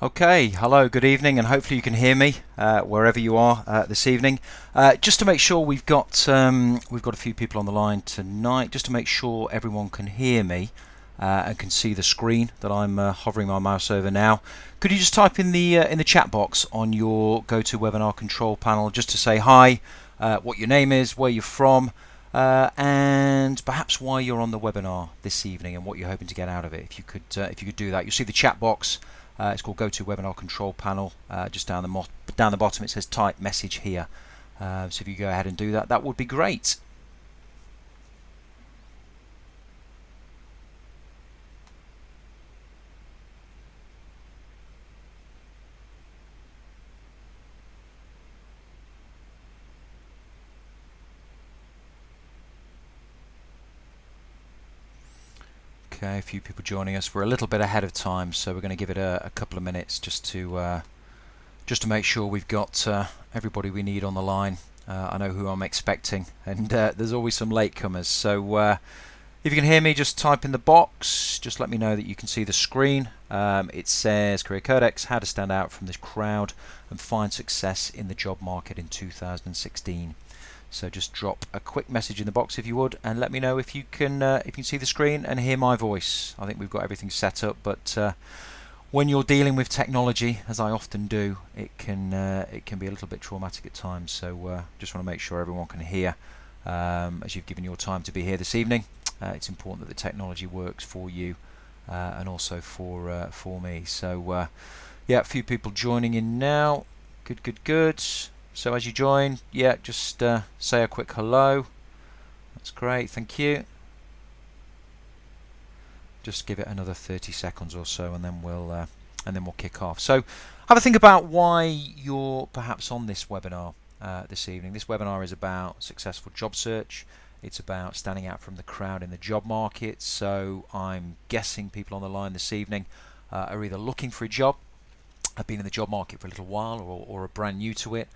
Okay, hello, good evening, and hopefully you can hear me wherever you are this evening. Just to make sure we've got a few people on the line tonight. Just to make sure everyone can hear me and can see the screen that I'm hovering my mouse over now. Could you just type in the chat box on your GoToWebinar control panel just to say hi, what your name is, where you're from, and perhaps why you're on the webinar this evening and what you're hoping to get out of it. If you could do that, you'll see the chat box. It's called GoToWebinar Control Panel. Just down the bottom it says Type Message Here. So if you go ahead and do that, that would be great. Okay, a few people joining us. We're a little bit ahead of time, so we're going to give it a couple of minutes just to make sure we've got everybody we need on the line. I know who I'm expecting, and there's always some latecomers. So if you can hear me, just type in the box. Just let me know that you can see the screen. It says Career Codex: How to Stand Out from the Crowd and Find Success in the Job Market in 2016. So just drop a quick message in the box if you would, and let me know if you can see the screen and hear my voice. I think we've got everything set up, but when you're dealing with technology, as I often do, it can be a little bit traumatic at times. So just want to make sure everyone can hear as you've given your time to be here this evening. It's important that the technology works for you and also for me. So yeah, a few people joining in now. Good. So as you join, yeah, just say a quick hello. That's great, thank you. Just give it another 30 seconds or so, and then we'll kick off. So have a think about why you're perhaps on this webinar this evening. This webinar is about successful job search. It's about standing out from the crowd in the job market. So I'm guessing people on the line this evening are either looking for a job, have been in the job market for a little while, or are brand new to it.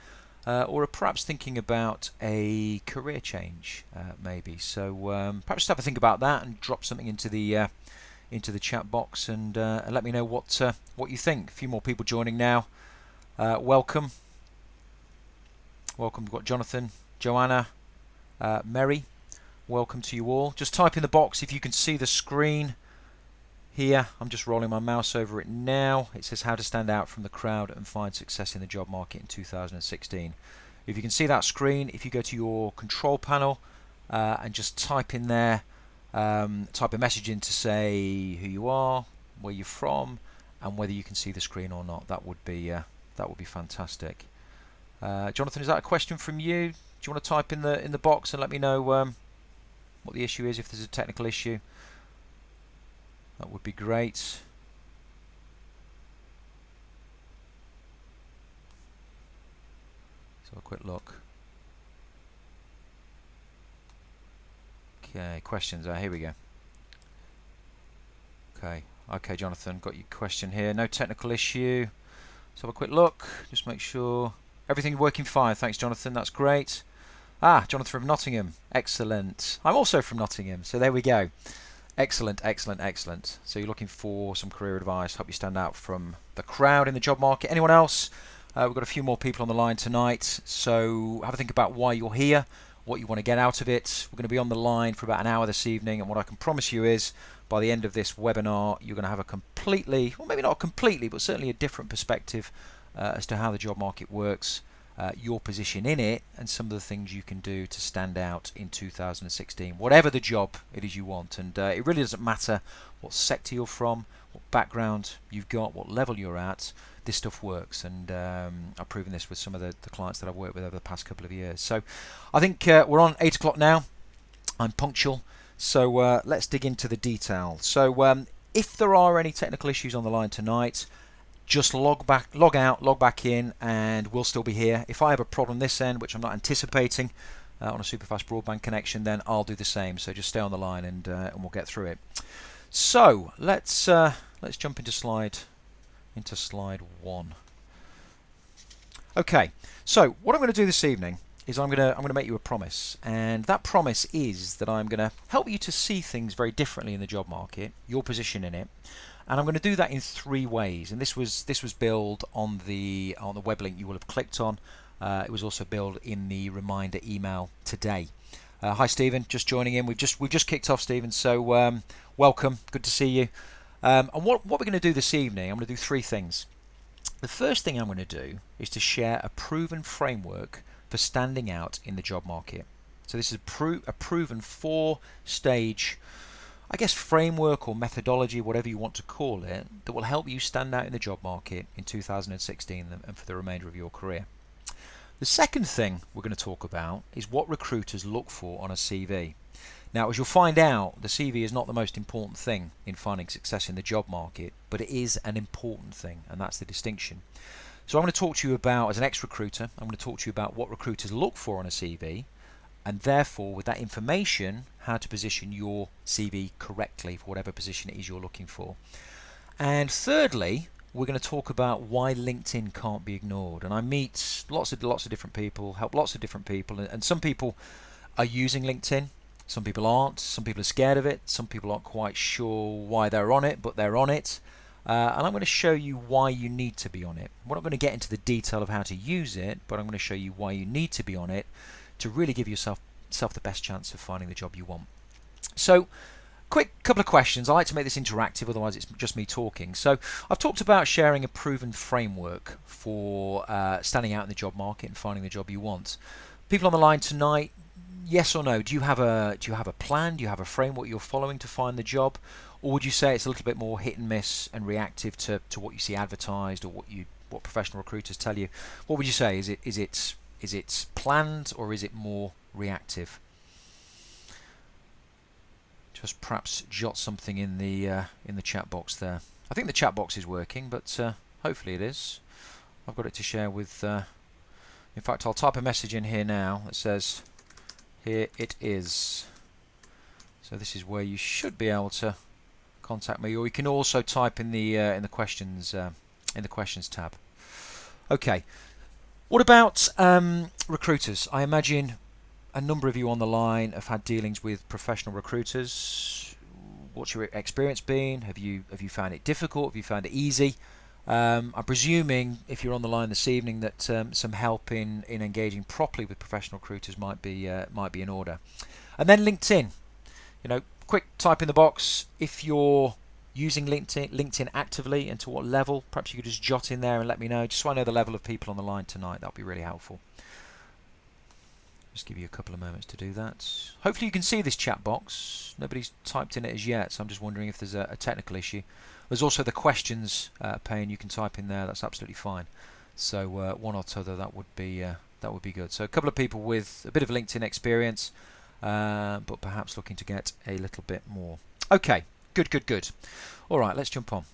Or are perhaps thinking about a career change, maybe. So perhaps have a think about that and drop something into the chat box and let me know what you think. A few more people joining now. Welcome. We've got Jonathan, Joanna, Mary. Welcome to you all. Just type in the box if you can see the screen. Here, I'm just rolling my mouse over it now. It says how to stand out from the crowd and find success in the job market in 2016. If you can see that screen, if you go to your control panel and just type in there, type a message in to say who you are, where you're from, and whether you can see the screen or not. That would be fantastic. Jonathan, is that a question from you? Do you want to type in the box and let me know what the issue is, if there's a technical issue? That would be great. So a quick look. Okay, questions. Here we go. Okay, Jonathan, got your question here. No technical issue. So have a quick look. Just make sure everything's working fine. Thanks, Jonathan. That's great. Jonathan from Nottingham. Excellent. I'm also from Nottingham, so there we go. Excellent. So you're looking for some career advice, help you stand out from the crowd in the job market. Anyone else? We've got a few more people on the line tonight, so have a think about why you're here, what you want to get out of it. We're going to be on the line for about an hour this evening, and what I can promise you is by the end of this webinar, you're going to have a completely, well, maybe not completely, but certainly a different perspective as to how the job market works, your position in it, and some of the things you can do to stand out in 2016, whatever the job it is you want. And it really doesn't matter what sector you're from, what background you've got, what level you're at. This stuff works, and I've proven this with some of the clients that I've worked with over the past couple of years. So I think we're on 8 o'clock now. I'm punctual, so let's dig into the detail. So if there are any technical issues on the line tonight, just log out, log back in, and we'll still be here. If I have a problem this end, which I'm not anticipating on a super fast broadband connection, then I'll do the same. So just stay on the line, and we'll get through it. So let's jump into slide 1. Okay. So what I'm going to do this evening is I'm going to make you a promise, and that promise is that I'm going to help you to see things very differently in the job market, your position in it, And I'm going to do that in 3 ways. And this was built on the web link you will have clicked on. It was also built in the reminder email today. Hi Stephen, just joining in. We've just kicked off, Stephen. So welcome, good to see you. And what we're going to do this evening, I'm going to do 3 things. The first thing I'm going to do is to share a proven framework for standing out in the job market. So this is a proven 4-stage, I guess, framework or methodology, whatever you want to call it, that will help you stand out in the job market in 2016 and for the remainder of your career. The second thing we're going to talk about is what recruiters look for on a CV. Now, as you'll find out, the CV is not the most important thing in finding success in the job market, but it is an important thing, and that's the distinction. So I'm going to talk to you about, as an ex-recruiter, I'm going to talk to you about what recruiters look for on a CV, and therefore, with that information, how to position your CV correctly for whatever position it is you're looking for. And thirdly, we're going to talk about why LinkedIn can't be ignored. And I meet lots of different people, help lots of different people, and some people are using LinkedIn. Some people aren't. Some people are scared of it. Some people aren't quite sure why they're on it, but they're on it. And I'm going to show you why you need to be on it. We're not going to get into the detail of how to use it, but I'm going to show you why you need to be on it to really give yourself the best chance of finding the job you want. So, quick couple of questions. I like to make this interactive, otherwise it's just me talking. So, I've talked about sharing a proven framework for standing out in the job market and finding the job you want. People on the line tonight, yes or no? Do you have a plan? Do you have a framework you're following to find the job, or would you say it's a little bit more hit and miss and reactive to what you see advertised or what professional recruiters tell you? What would you say? Is it planned or is it more reactive? Just perhaps jot something in the chat box there. I think the chat box is working, but hopefully it is. I've got it to share with. In fact, I'll type a message in here now that says, "Here it is." So this is where you should be able to contact me, or you can also type in the questions tab. Okay. What about recruiters? I imagine a number of you on the line have had dealings with professional recruiters. What's your experience been? Have you found it difficult? Have you found it easy? I'm presuming, if you're on the line this evening, that some help in engaging properly with professional recruiters might be in order. And then LinkedIn. Quick type in the box if you're using LinkedIn actively and to what level. Perhaps you could just jot in there and let me know, just so I know the level of people on the line tonight. That would be really helpful. Just give you a couple of moments to do that. Hopefully you can see this chat box. Nobody's typed in it as yet, so I'm just wondering if there's a technical issue. There's also the questions pane you can type in there. That's absolutely fine. So one or t'other, that would be good. So a couple of people with a bit of LinkedIn experience, but perhaps looking to get a little bit more. Okay, good. All right, let's jump on.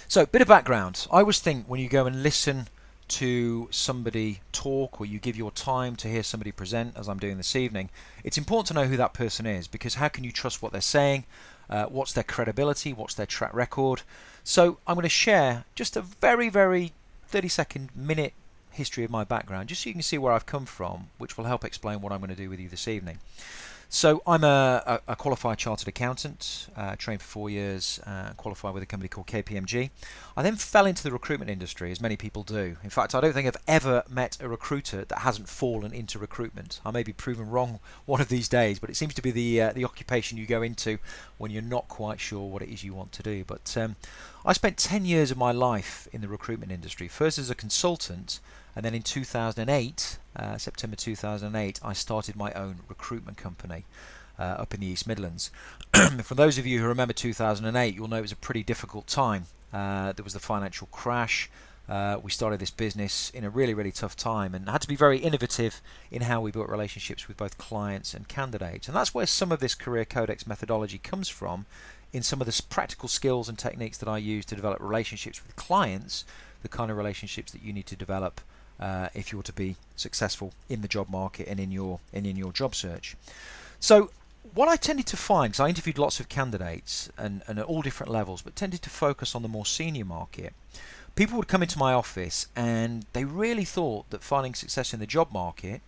So, bit of background. I always think when you go and listen to somebody talk, or you give your time to hear somebody present, as I'm doing this evening, it's important to know who that person is, because how can you trust what they're saying? What's their credibility? What's their track record? So I'm going to share just a very 30-second minute history of my background, just so you can see where I've come from, which will help explain what I'm going to do with you this evening. So I'm a qualified chartered accountant, trained for 4 years, qualified with a company called KPMG. I then fell into the recruitment industry, as many people do. In fact, I don't think I've ever met a recruiter that hasn't fallen into recruitment. I may be proven wrong one of these days, but it seems to be the occupation you go into when you're not quite sure what it is you want to do. But I spent 10 years of my life in the recruitment industry, first as a consultant, and then in 2008, September 2008, I started my own recruitment company up in the East Midlands. For those of you who remember 2008, you'll know it was a pretty difficult time. There was the financial crash. We started this business in a really tough time and had to be very innovative in how we built relationships with both clients and candidates. And that's where some of this career Codex methodology comes from, in some of the practical skills and techniques that I use to develop relationships with clients, the kind of relationships that you need to develop if you were to be successful in the job market and in your job search. So what I tended to find, because I interviewed lots of candidates and at all different levels, but tended to focus on the more senior market, people would come into my office and they really thought that finding success in the job market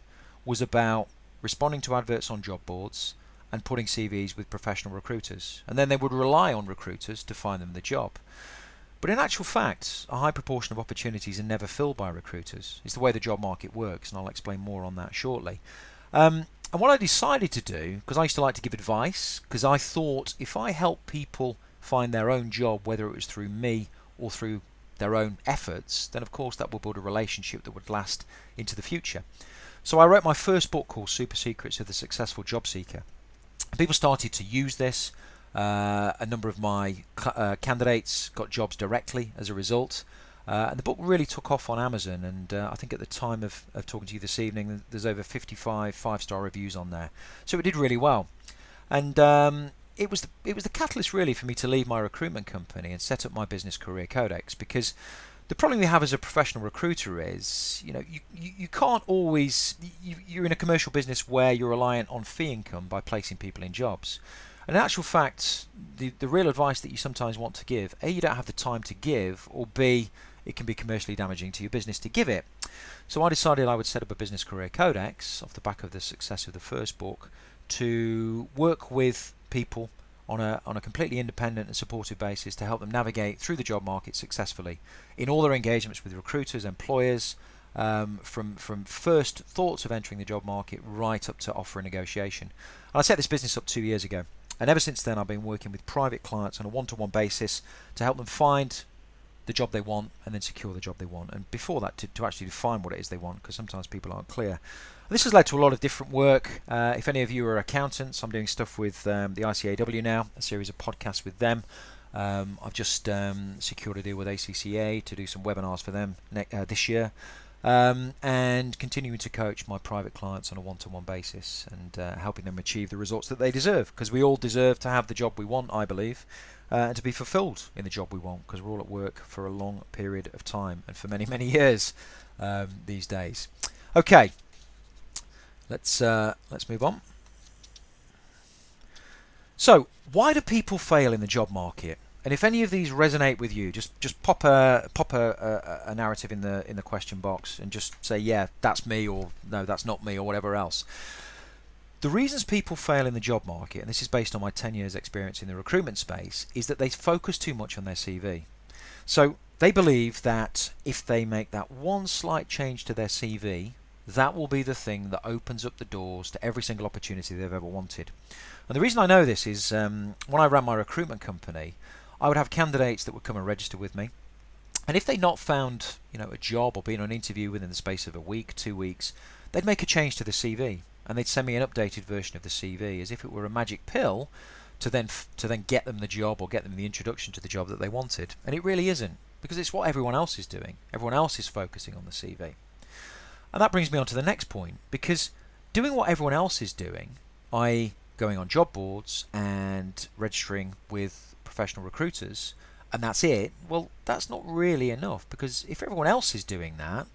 was about responding to adverts on job boards and putting CVs with professional recruiters. And then they would rely on recruiters to find them the job. But in actual fact, a high proportion of opportunities are never filled by recruiters. It's the way the job market works, and I'll explain more on that shortly. And what I decided to do, because I used to like to give advice, because I thought if I help people find their own job, whether it was through me or through their own efforts, then of course that will build a relationship that would last into the future. So I wrote my first book called Super Secrets of the Successful Job Seeker. People started to use this. A number of my candidates got jobs directly as a result. And the book really took off on Amazon, and I think at the time of talking to you this evening, there's over 55 five-star reviews on there. So it did really well. And it was the catalyst really for me to leave my recruitment company and set up my business career Codex, because the problem we have as a professional recruiter is, you can't always, you're in a commercial business where you're reliant on fee income by placing people in jobs. And in actual fact, the real advice that you sometimes want to give, A, you don't have the time to give, or B, it can be commercially damaging to your business to give it. So I decided I would set up a business career Codex off the back of the success of the first book to work with people on a completely independent and supportive basis to help them navigate through the job market successfully in all their engagements with recruiters, employers, from first thoughts of entering the job market right up to offer and negotiation. And I set this business up 2 years ago. And ever since then, I've been working with private clients on a one-to-one basis to help them find the job they want and then secure the job they want. And before that, to actually define what it is they want, because sometimes people aren't clear. And this has led to a lot of different work. If any of you are accountants, I'm doing stuff with the ICAW now, a series of podcasts with them. I've just secured a deal with ACCA to do some webinars for them this year. And continuing to coach my private clients on a one-to-one basis and helping them achieve the results that they deserve, because we all deserve to have the job we want, I believe, and to be fulfilled in the job we want, because we're all at work for a long period of time and for many, many years these days. Okay, let's move on. So, why do people fail in the job market? And if any of these resonate with you, just pop a narrative in the question box and just say, yeah, that's me, or no, that's not me, or whatever else. The reasons people fail in the job market, and this is based on my 10 years experience in the recruitment space, is that they focus too much on their CV. So they believe that if they make that one slight change to their CV, that will be the thing that opens up the doors to every single opportunity they've ever wanted. And the reason I know this is when I ran my recruitment company, I would have candidates that would come and register with me, and if they'd not found a job or been on an interview within the space of a week, 2 weeks, they'd make a change to the CV, and they'd send me an updated version of the CV as if it were a magic pill to then get them the job or get them the introduction to the job that they wanted. And it really isn't, because it's what everyone else is doing. Everyone else is focusing on the CV. And that brings me on to the next point, because doing what everyone else is doing, i.e. going on job boards and registering with professional recruiters, and that's it, well, that's not really enough, because if everyone else is doing that,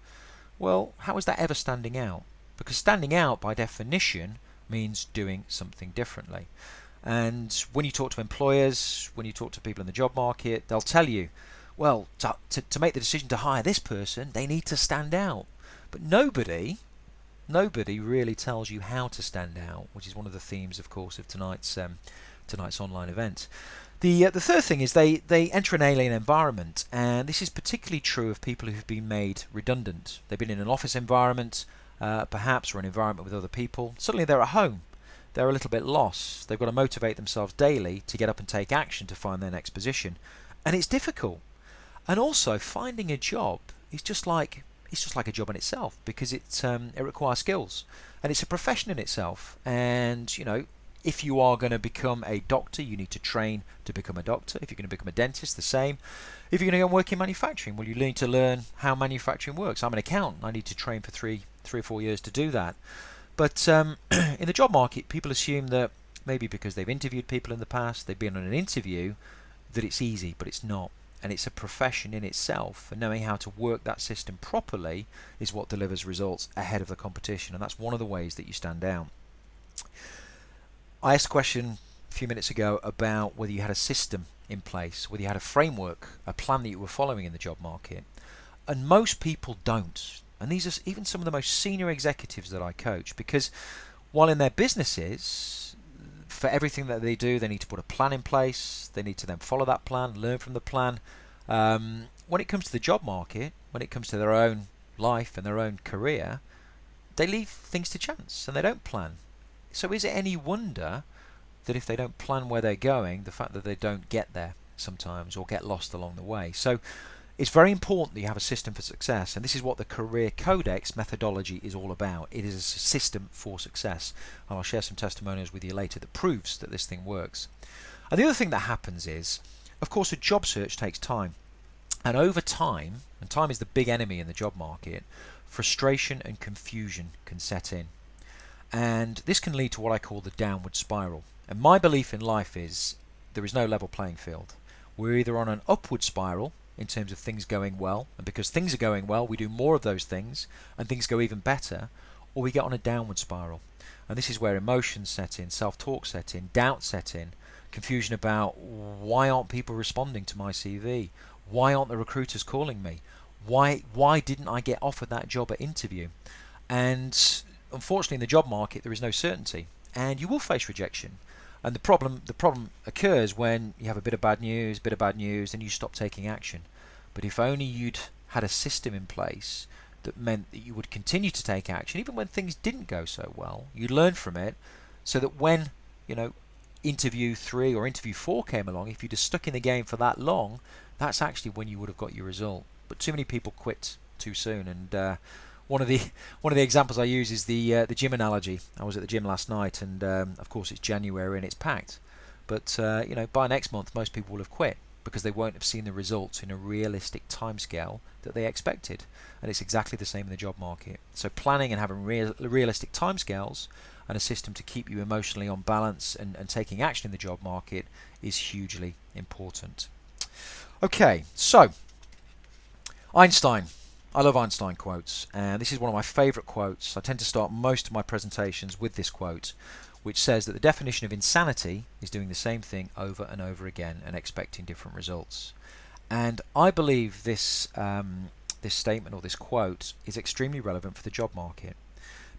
well, how is that ever standing out? Because standing out by definition means doing something differently. And when you talk to employers, when you talk to people in the job market, they'll tell you, well, to make the decision to hire this person, they need to stand out. But nobody really tells you how to stand out, which is one of the themes, of course, of tonight's online event. The third thing is they enter an alien environment, and this is particularly true of people who've been made redundant. They've been in an office environment, perhaps, or an environment with other people. Suddenly they're at home. They're a little bit lost. They've got to motivate themselves daily to get up and take action to find their next position, and it's difficult. And also, finding a job is just like a job in itself, because it requires skills, and it's a profession in itself. And if you are going to become a doctor, you need to train to become a doctor. If you're going to become a dentist, the same. If you're going to go and work in manufacturing, well, you need to learn how manufacturing works. I'm an accountant. I need to train for three or 4 years to do that. But in the job market, people assume that maybe because they've interviewed people in the past, they've been on an interview, that it's easy, but it's not. And it's a profession in itself, and knowing how to work that system properly is what delivers results ahead of the competition, and that's one of the ways that you stand out. I asked a question a few minutes ago about whether you had a system in place, whether you had a framework, a plan that you were following in the job market, and most people don't. And these are even some of the most senior executives that I coach, because while in their businesses for everything that they do, they need to put a plan in place. They need to then follow that plan, learn from the plan. When it comes to the job market, when it comes to their own life and their own career, they leave things to chance and they don't plan. So is it any wonder that if they don't plan where they're going, the fact that they don't get there sometimes or get lost along the way? So it's very important that you have a system for success, and this is what the Career Codex methodology is all about. It is a system for success, and I'll share some testimonials with you later that proves that this thing works. And the other thing that happens is, of course, a job search takes time, and over time, and time is the big enemy in the job market, frustration and confusion can set in, and this can lead to what I call the downward spiral. And my belief in life is there is no level playing field. We're either on an upward spiral in terms of things going well, and because things are going well, we do more of those things and things go even better, or we get on a downward spiral. And this is where emotions set in, self-talk set in, doubt set in, confusion about why aren't people responding to my CV? Why aren't the recruiters calling me? Why didn't I get offered that job at interview? And unfortunately in the job market there is no certainty, and you will face rejection. And the problem occurs when you have a bit of bad news, and you stop taking action. But if only you'd had a system in place that meant that you would continue to take action even when things didn't go so well, you'd learn from it, so that when, interview 3 or interview 4 came along, if you'd have stuck in the game for that long, that's actually when you would have got your result. But too many people quit too soon, and one of the examples I use is the gym analogy. I was at the gym last night, and of course it's January and it's packed. But by next month, most people will have quit because they won't have seen the results in a realistic timescale that they expected. And it's exactly the same in the job market. So planning and having realistic timescales and a system to keep you emotionally on balance and taking action in the job market is hugely important. Okay, so Einstein. I love Einstein quotes, and this is one of my favourite quotes. I tend to start most of my presentations with this quote, which says that the definition of insanity is doing the same thing over and over again and expecting different results. And I believe this statement or this quote is extremely relevant for the job market,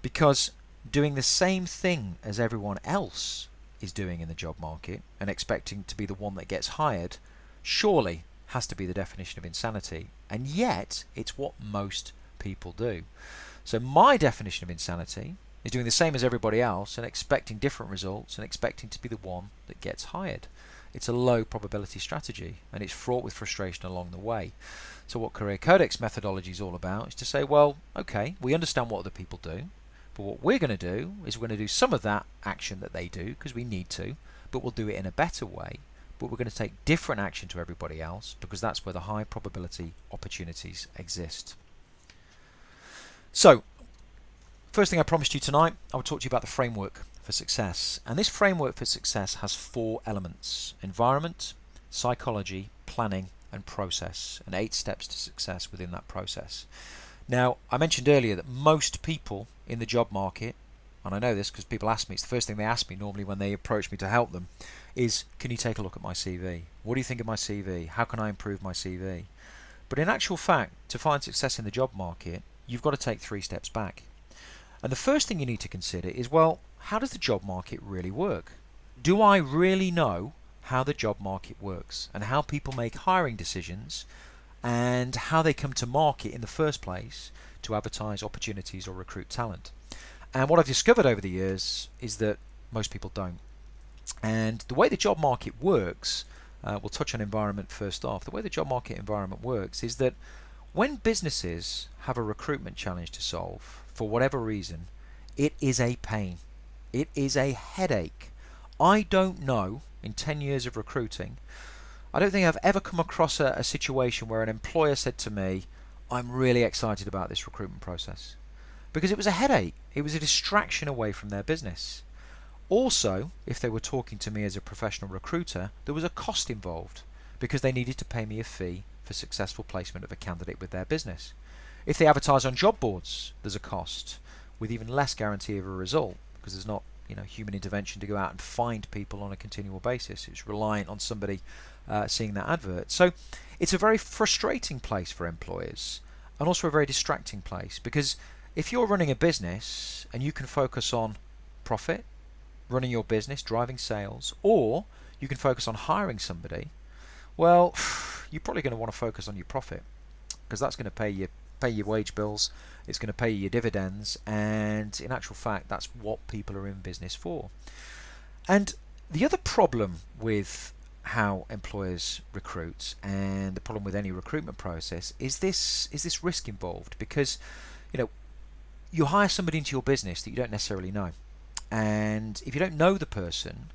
because doing the same thing as everyone else is doing in the job market and expecting to be the one that gets hired surely has to be the definition of insanity, and yet it's what most people do. So my definition of insanity is doing the same as everybody else and expecting different results and expecting to be the one that gets hired. It's a low probability strategy, and it's fraught with frustration along the way. So what Career Codex methodology is all about is to say, well, okay, we understand what other people do, but what we're going to do is we're going to do some of that action that they do because we need to, but we'll do it in a better way. But we're going to take different action to everybody else because that's where the high probability opportunities exist. So, first thing I promised you tonight, I will talk to you about the framework for success. And this framework for success has 4 elements: environment, psychology, planning, and process, and 8 steps to success within that process. Now, I mentioned earlier that most people in the job market, and I know this because people ask me, it's the first thing they ask me normally when they approach me to help them, is, can you take a look at my CV? What do you think of my CV? How can I improve my CV? But in actual fact, to find success in the job market, you've got to take 3 steps back. And the first thing you need to consider is, well, how does the job market really work? Do I really know how the job market works and how people make hiring decisions and how they come to market in the first place to advertise opportunities or recruit talent? And what I've discovered over the years is that most people don't. And the way the job market works, we'll touch on environment first off. The way the job market environment works is that when businesses have a recruitment challenge to solve, for whatever reason, it is a pain. It is a headache. I don't know, in 10 years of recruiting, I don't think I've ever come across a situation where an employer said to me, I'm really excited about this recruitment process. Because it was a headache. It was a distraction away from their business. Also, if they were talking to me as a professional recruiter, there was a cost involved because they needed to pay me a fee for successful placement of a candidate with their business. If they advertise on job boards, there's a cost with even less guarantee of a result because there's not human intervention to go out and find people on a continual basis. It's reliant on somebody seeing that advert. So it's a very frustrating place for employers and also a very distracting place, because if you're running a business and you can focus on profit, running your business, driving sales, or you can focus on hiring somebody, well, you're probably going to want to focus on your profit, because that's going to pay your wage bills, it's going to pay you your dividends, and in actual fact that's what people are in business for. And the other problem with how employers recruit, and the problem with any recruitment process, is this risk involved, because you hire somebody into your business that you don't necessarily know, and if you don't know the person,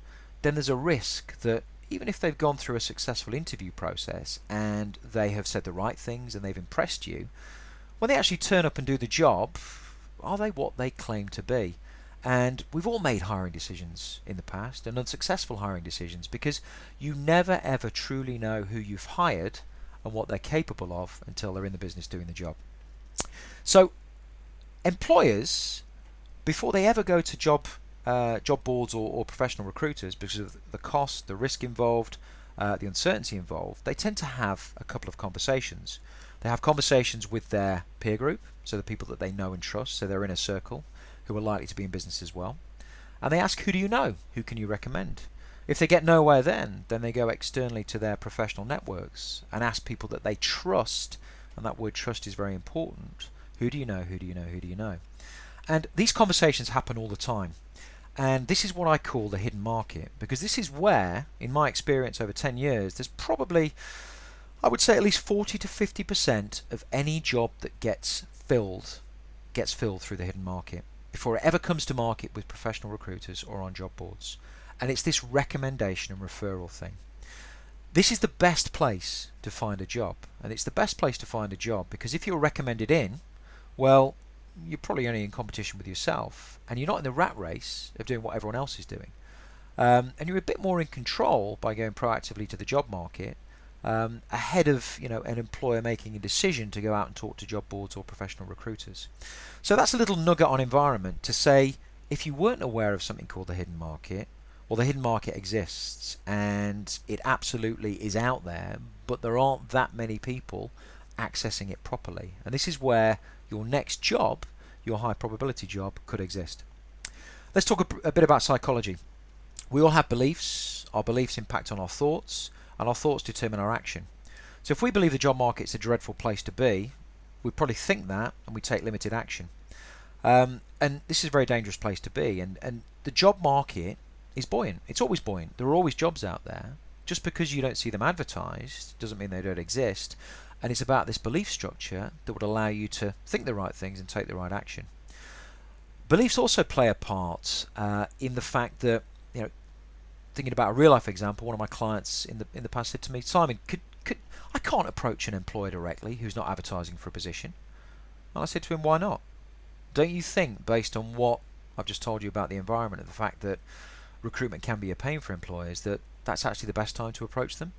then there's a risk that even if they've gone through a successful interview process and they have said the right things and they've impressed you, when they actually turn up and do the job, are they what they claim to be? And we've all made hiring decisions in the past, and unsuccessful hiring decisions, because you never ever truly know who you've hired and what they're capable of until they're in the business doing the job. So employers, before they ever go to job boards or professional recruiters, because of the cost, the risk involved, the uncertainty involved, they tend to have a couple of conversations. They have conversations with their peer group, so the people that they know and trust, so they're in a circle, who are likely to be in business as well. And they ask, who do you know? Who can you recommend? If they get nowhere then they go externally to their professional networks and ask people that they trust, and that word trust is very important. Who do you know? Who do you know? Who do you know? And these conversations happen all the time. And this is what I call the hidden market, because this is where, in my experience over 10 years, there's probably, I would say, at least 40 to 50% of any job that gets filled through the hidden market before it ever comes to market with professional recruiters or on job boards. And it's this recommendation and referral thing. This is the best place to find a job, and it's the best place to find a job because if you're recommended in, well, you're probably only in competition with yourself, and you're not in the rat race of doing what everyone else is doing. And you're a bit more in control by going proactively to the job market, ahead of an employer making a decision to go out and talk to job boards or professional recruiters. So that's a little nugget on environment to say, if you weren't aware of something called the hidden market, well, the hidden market exists and it absolutely is out there, but there aren't that many people accessing it properly. And this is where your next job, your high probability job, could exist. Let's talk a bit about psychology. We all have beliefs. Our beliefs impact on our thoughts, and our thoughts determine our action. So if we believe the job market's a dreadful place to be, we probably think that and we take limited action. And this is a very dangerous place to be. And the job market is buoyant. It's always buoyant. There are always jobs out there. Just because you don't see them advertised doesn't mean they don't exist. And it's about this belief structure that would allow you to think the right things and take the right action. Beliefs also play a part in the fact that, thinking about a real life example, one of my clients in the past said to me, Simon, I can't approach an employer directly who's not advertising for a position. And I said to him, why not? Don't you think, based on what I've just told you about the environment and the fact that recruitment can be a pain for employers, that that's actually the best time to approach them?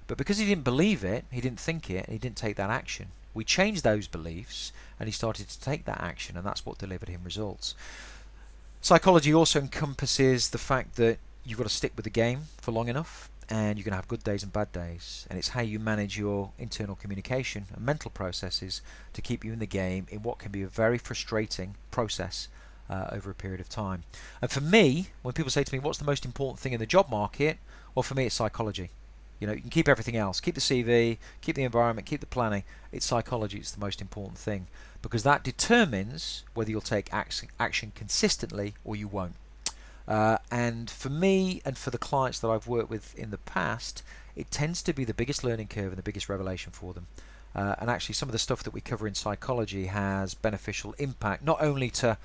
But because he didn't believe it, he didn't think it, and he didn't take that action, we changed those beliefs and he started to take that action, and that's what delivered him results. Psychology also encompasses the fact that you've got to stick with the game for long enough, and you're going to have good days and bad days, and it's how you manage your internal communication and mental processes to keep you in the game in what can be a very frustrating process over a period of time. And for me, when people say to me, what's the most important thing in the job market? Well, for me, it's psychology. You can keep everything else, keep the CV, keep the environment, keep the planning. It's psychology, it's the most important thing, because that determines whether you'll take action consistently or you won't. And for me and for the clients that I've worked with in the past, it tends to be the biggest learning curve and the biggest revelation for them. And actually some of the stuff that we cover in psychology has beneficial impact not only to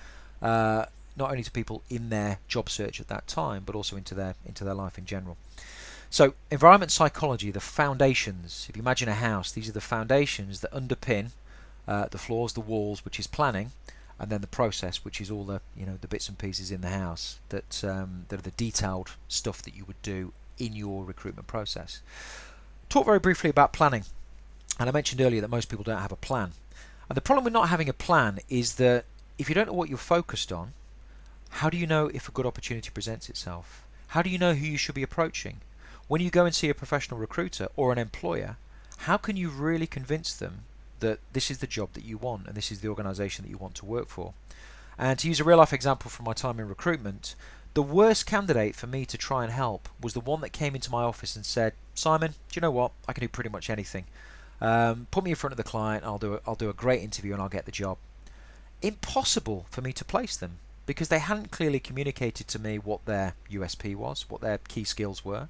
people in their job search at that time, but also into their life in general. So environment psychology, the foundations. If you imagine a house, these are the foundations that underpin the floors, the walls, which is planning, and then the process, which is all the the bits and pieces in the house that are the detailed stuff that you would do in your recruitment process. Talk very briefly about planning, and I mentioned earlier that most people don't have a plan. And the problem with not having a plan is that if you don't know what you're focused on, how do you know if a good opportunity presents itself? How do you know who you should be approaching? When you go and see a professional recruiter or an employer, how can you really convince them that this is the job that you want and this is the organisation that you want to work for? And to use a real life example from my time in recruitment, the worst candidate for me to try and help was the one that came into my office and said, Simon, do you know what? I can do pretty much anything. Put me in front of the client, I'll do a great interview and I'll get the job. Impossible for me to place them because they hadn't clearly communicated to me what their USP was, what their key skills were.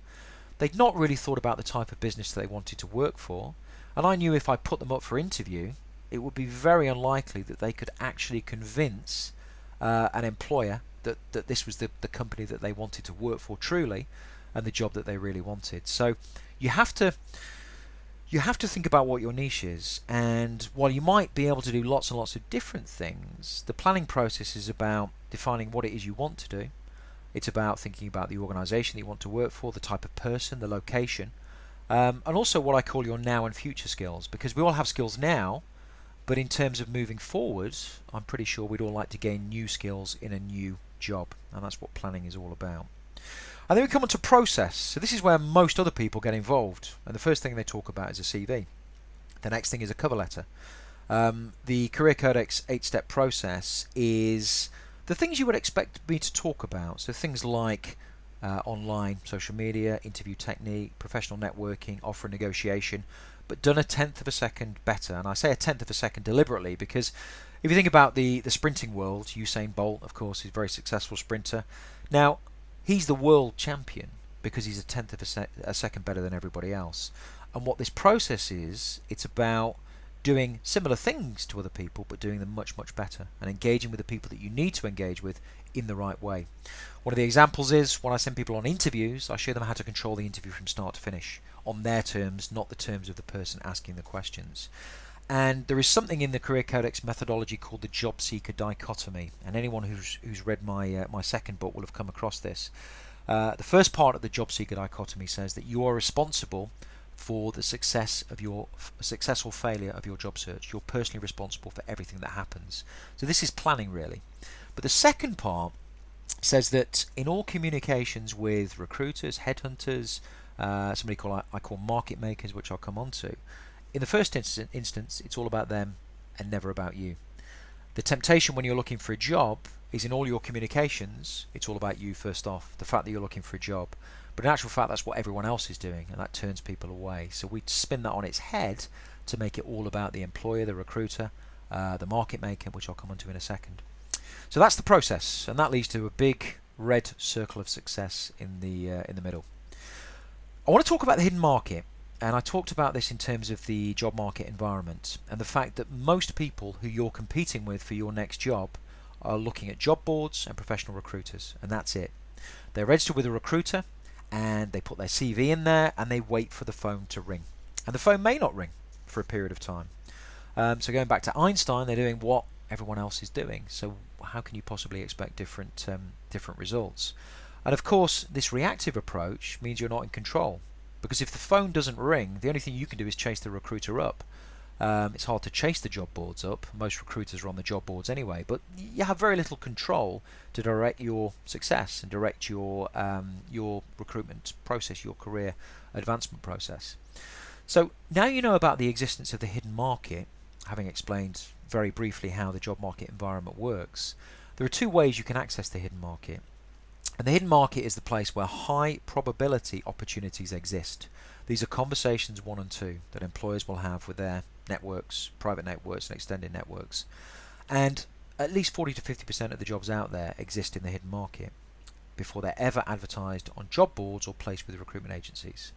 They'd not really thought about the type of business that they wanted to work for, and I knew if I put them up for interview, it would be very unlikely that they could actually convince an employer that this was the company that they wanted to work for truly, and the job that they really wanted. So you have to think about what your niche is, and while you might be able to do lots and lots of different things, the planning process is about defining what it is you want to do. It's about thinking about the organisation that you want to work for, the type of person, the location, and also what I call your now and future skills, because we all have skills now, but in terms of moving forward, I'm pretty sure we'd all like to gain new skills in a new job, and that's what planning is all about. And then we come on to process. So this is where most other people get involved, and the first thing they talk about is a CV. The next thing is a cover letter. The Career Codex 8-step process is the things you would expect me to talk about. So things like online, social media, interview technique, professional networking, offer negotiation, but done a tenth of a second better. And I say a tenth of a second deliberately because if you think about the sprinting world, Usain Bolt, of course, is a very successful sprinter. Now, he's the world champion because he's a tenth of a second better than everybody else. And what this process is, it's about doing similar things to other people, but doing them much, much better and engaging with the people that you need to engage with in the right way. One of the examples is when I send people on interviews, I show them how to control the interview from start to finish on their terms, not the terms of the person asking the questions. And there is something in the Career Codex methodology called the job seeker dichotomy, and anyone who's read my second book will have come across this. The first part of the job seeker dichotomy says that you are responsible for the successful failure of your job search. You're personally responsible for everything that happens. So this is planning, really. But the second part says that in all communications with recruiters, headhunters, somebody I call market makers, which I'll come on to, in the first instance, it's all about them and never about you. The temptation when you're looking for a job is in all your communications, it's all about you first off, the fact that you're looking for a job. But in actual fact, that's what everyone else is doing, and that turns people away. So we spin that on its head to make it all about the employer, the recruiter, the market maker, which I'll come on to in a second. So that's the process, and that leads to a big red circle of success in the middle. I want to talk about the hidden market, and I talked about this in terms of the job market environment and the fact that most people who you're competing with for your next job are looking at job boards and professional recruiters, and that's it. They're registered with a recruiter, and they put their CV in there and they wait for the phone to ring, and the phone may not ring for a period of time. So going back to Einstein, they're doing what everyone else is doing, so how can you possibly expect different results? And of course, this reactive approach means you're not in control, because if the phone doesn't ring, the only thing you can do is chase the recruiter up. It's hard to chase the job boards up. Most recruiters are on the job boards anyway, but you have very little control to direct your success and direct your recruitment process, your career advancement process. So now you know about the existence of the hidden market, having explained very briefly how the job market environment works. There are two ways you can access the hidden market. And the hidden market is the place where high probability opportunities exist. These are conversations 1 and 2 that employers will have with their networks, private networks and extended networks. And at least 40 to 50% of the jobs out there exist in the hidden market before they're ever advertised on job boards or placed with recruitment agencies.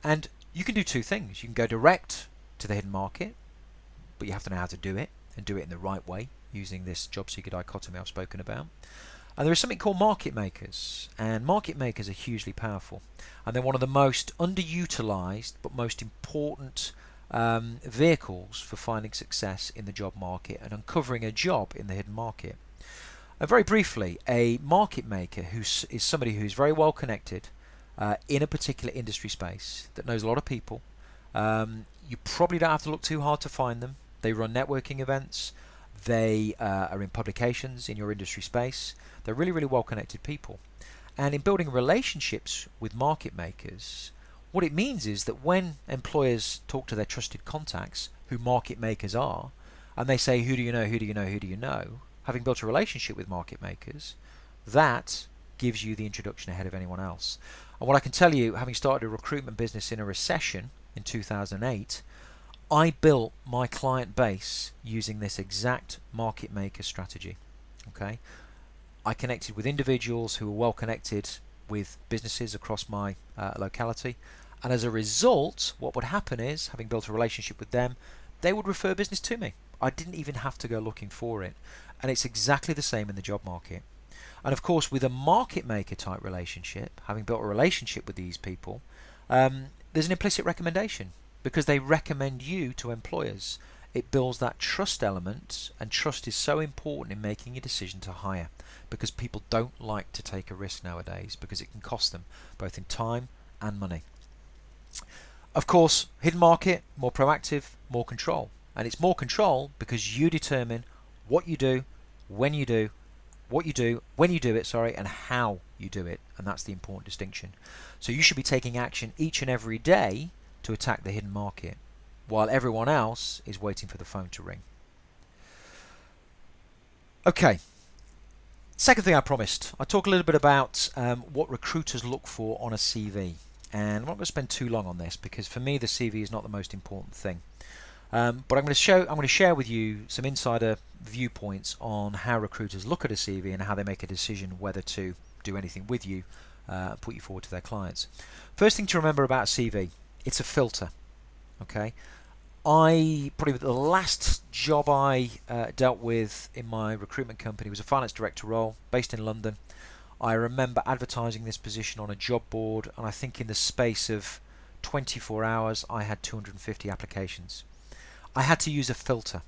And you can do two things. You can go direct to the hidden market, but you have to know how to do it and do it in the right way using this job seeker dichotomy I've spoken about. And there is something called market makers, and market makers are hugely powerful, and they're one of the most underutilized but most important vehicles for finding success in the job market and uncovering a job in the hidden market. And very briefly, a market maker is somebody who's very well connected in a particular industry space that knows a lot of people. You probably don't have to look too hard to find them. They run networking events. They are in publications in your industry space. They're really, really well-connected people. And in building relationships with market makers, what it means is that when employers talk to their trusted contacts, who market makers are, and they say, who do you know, who do you know, who do you know, having built a relationship with market makers, that gives you the introduction ahead of anyone else. And what I can tell you, having started a recruitment business in a recession in 2008, I built my client base using this exact market maker strategy. Okay, I connected with individuals who were well connected with businesses across my locality, and as a result, what would happen is, having built a relationship with them, they would refer business to me. I didn't even have to go looking for it. And it's exactly the same in the job market. And of course, with a market maker type relationship, having built a relationship with these people, there's an implicit recommendation, because they recommend you to employers. It builds that trust element, and trust is so important in making a decision to hire, because people don't like to take a risk nowadays, because it can cost them both in time and money. Of course, hidden market, more proactive, more control. And it's more control because you determine what you do, when you do, what you do, when you do it, and how you do it. And that's the important distinction. So you should be taking action each and every day to attack the hidden market, while everyone else is waiting for the phone to ring. Okay. Second thing I promised, I talk a little bit about what recruiters look for on a CV. And I'm not going to spend too long on this, because for me the CV is not the most important thing. But I'm going to share with you some insider viewpoints on how recruiters look at a CV and how they make a decision whether to do anything with you and put you forward to their clients. First thing to remember about a CV, it's a filter. Okay, probably the last job I dealt with in my recruitment company was a finance director role based in London. I remember advertising this position on a job board, and I think in the space of 24 hours I had 250 applications. I had to use a filter.